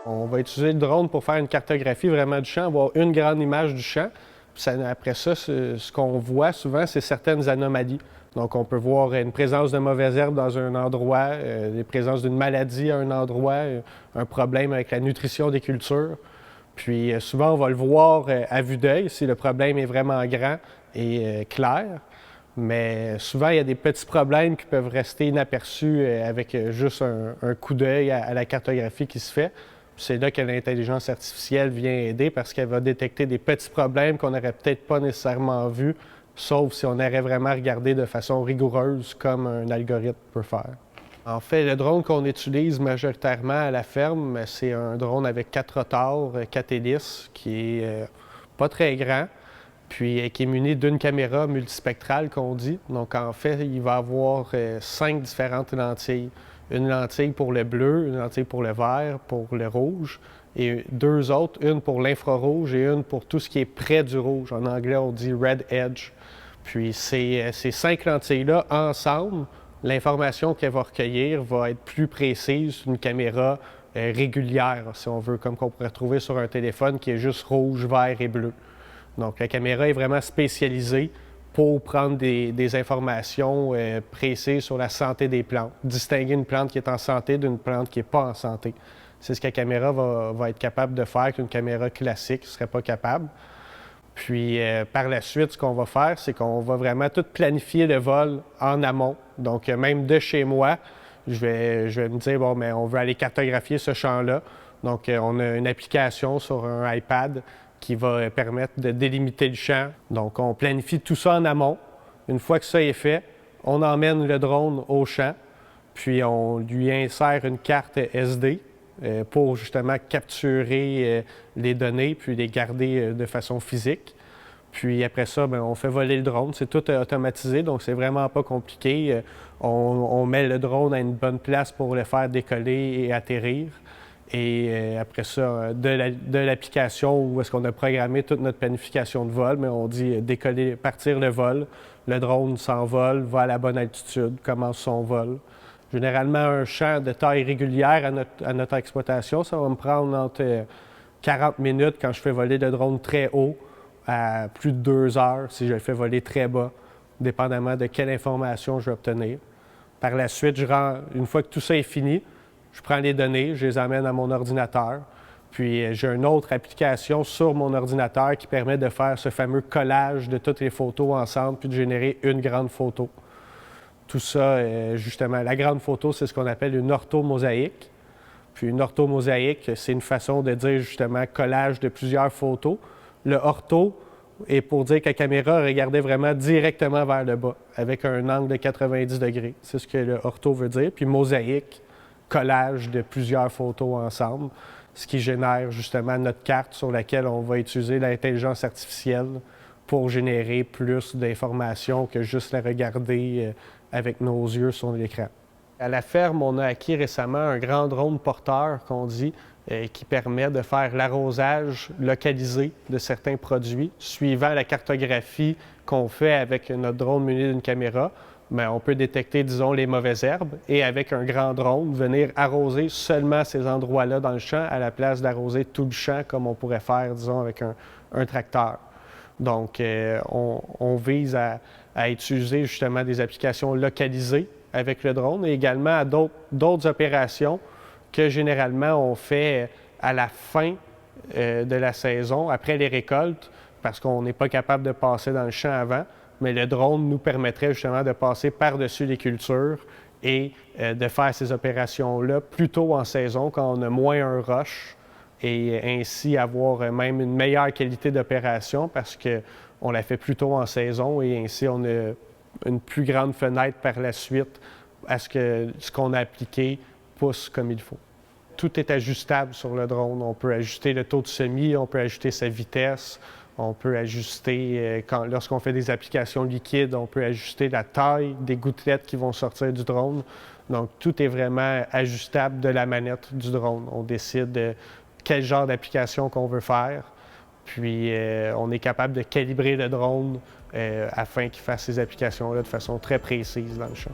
On va utiliser le drone pour faire une cartographie vraiment du champ, avoir une grande image du champ. Après ça, ce qu'on voit souvent, c'est certaines anomalies. Donc, on peut voir une présence de mauvaises herbes dans un endroit, la présence d'une maladie à un endroit, un problème avec la nutrition des cultures. Puis, souvent, on va le voir à vue d'œil si le problème est vraiment grand et clair. Mais souvent, il y a des petits problèmes qui peuvent rester inaperçus avec juste un coup d'œil à la cartographie qui se fait. C'est là que l'intelligence artificielle vient aider parce qu'elle va détecter des petits problèmes qu'on n'aurait peut-être pas nécessairement vus, sauf si on aurait vraiment regardé de façon rigoureuse comme un algorithme peut faire. En fait, le drone qu'on utilise majoritairement à la ferme, c'est un drone avec 4 rotors, 4 hélices, qui est pas très grand, puis qui est muni d'une caméra multispectrale qu'on dit. Donc en fait, il va avoir 5 différentes lentilles. Une lentille pour le bleu, une lentille pour le vert, pour le rouge, et 2 autres, une pour l'infrarouge et une pour tout ce qui est près du rouge. En anglais, on dit red edge. Puis ces 5 lentilles-là, ensemble, l'information qu'elle va recueillir va être plus précise qu'une caméra régulière, si on veut, comme qu'on pourrait trouver sur un téléphone qui est juste rouge, vert et bleu. Donc la caméra est vraiment spécialisée pour prendre des informations précises sur la santé des plantes, distinguer une plante qui est en santé d'une plante qui n'est pas en santé. C'est ce que la caméra va être capable de faire qu'une caméra classique ne serait pas capable. Puis par la suite, ce qu'on va faire, c'est qu'on va vraiment tout planifier le vol en amont. Donc même de chez moi, je vais me dire, bon, mais on veut aller cartographier ce champ-là. Donc on a une application sur un iPad qui va permettre de délimiter le champ. Donc, on planifie tout ça en amont. Une fois que ça est fait, on emmène le drone au champ, puis on lui insère une carte SD pour justement capturer les données, puis les garder de façon physique. Puis après ça, bien, on fait voler le drone. C'est tout automatisé, donc c'est vraiment pas compliqué. On met le drone à une bonne place pour le faire décoller et atterrir. Et après ça, de l'application où est-ce qu'on a programmé toute notre planification de vol, mais on dit décoller, partir le vol, le drone s'envole, va à la bonne altitude, commence son vol. Généralement, un champ de taille régulière à notre exploitation, ça va me prendre entre 40 minutes quand je fais voler le drone très haut, à plus de 2 heures si je le fais voler très bas, dépendamment de quelle information je vais obtenir. Par la suite, une fois que tout ça est fini, je prends les données, je les amène à mon ordinateur, puis j'ai une autre application sur mon ordinateur qui permet de faire ce fameux collage de toutes les photos ensemble, puis de générer une grande photo. Tout ça, justement, la grande photo, c'est ce qu'on appelle une orthomosaïque. Puis une orthomosaïque, c'est une façon de dire justement collage de plusieurs photos. Le ortho est pour dire que la caméra regardait vraiment directement vers le bas, avec un angle de 90 degrés. C'est ce que le ortho veut dire. Puis mosaïque, collage de plusieurs photos ensemble, ce qui génère justement notre carte sur laquelle on va utiliser l'intelligence artificielle pour générer plus d'informations que juste la regarder avec nos yeux sur l'écran. À la ferme, on a acquis récemment un grand drone porteur, qu'on dit, qui permet de faire l'arrosage localisé de certains produits, suivant la cartographie qu'on fait avec notre drone muni d'une caméra. Bien, on peut détecter, disons, les mauvaises herbes et avec un grand drone, venir arroser seulement ces endroits-là dans le champ à la place d'arroser tout le champ comme on pourrait faire, disons, avec un tracteur. Donc, on vise à utiliser justement des applications localisées avec le drone et également à d'autres opérations que généralement on fait à la fin de la saison, après les récoltes, parce qu'on n'est pas capable de passer dans le champ avant. Mais le drone nous permettrait justement de passer par-dessus les cultures et de faire ces opérations-là plus tôt en saison, quand on a moins un rush, et ainsi avoir même une meilleure qualité d'opération parce qu'on la fait plus tôt en saison et ainsi on a une plus grande fenêtre par la suite à ce que ce qu'on a appliqué pousse comme il faut. Tout est ajustable sur le drone. On peut ajuster le taux de semis, on peut ajuster sa vitesse, on peut ajuster, lorsqu'on fait des applications liquides, on peut ajuster la taille des gouttelettes qui vont sortir du drone. Donc, tout est vraiment ajustable de la manette du drone. On décide de quel genre d'application qu'on veut faire, puis on est capable de calibrer le drone afin qu'il fasse ces applications-là de façon très précise dans le champ.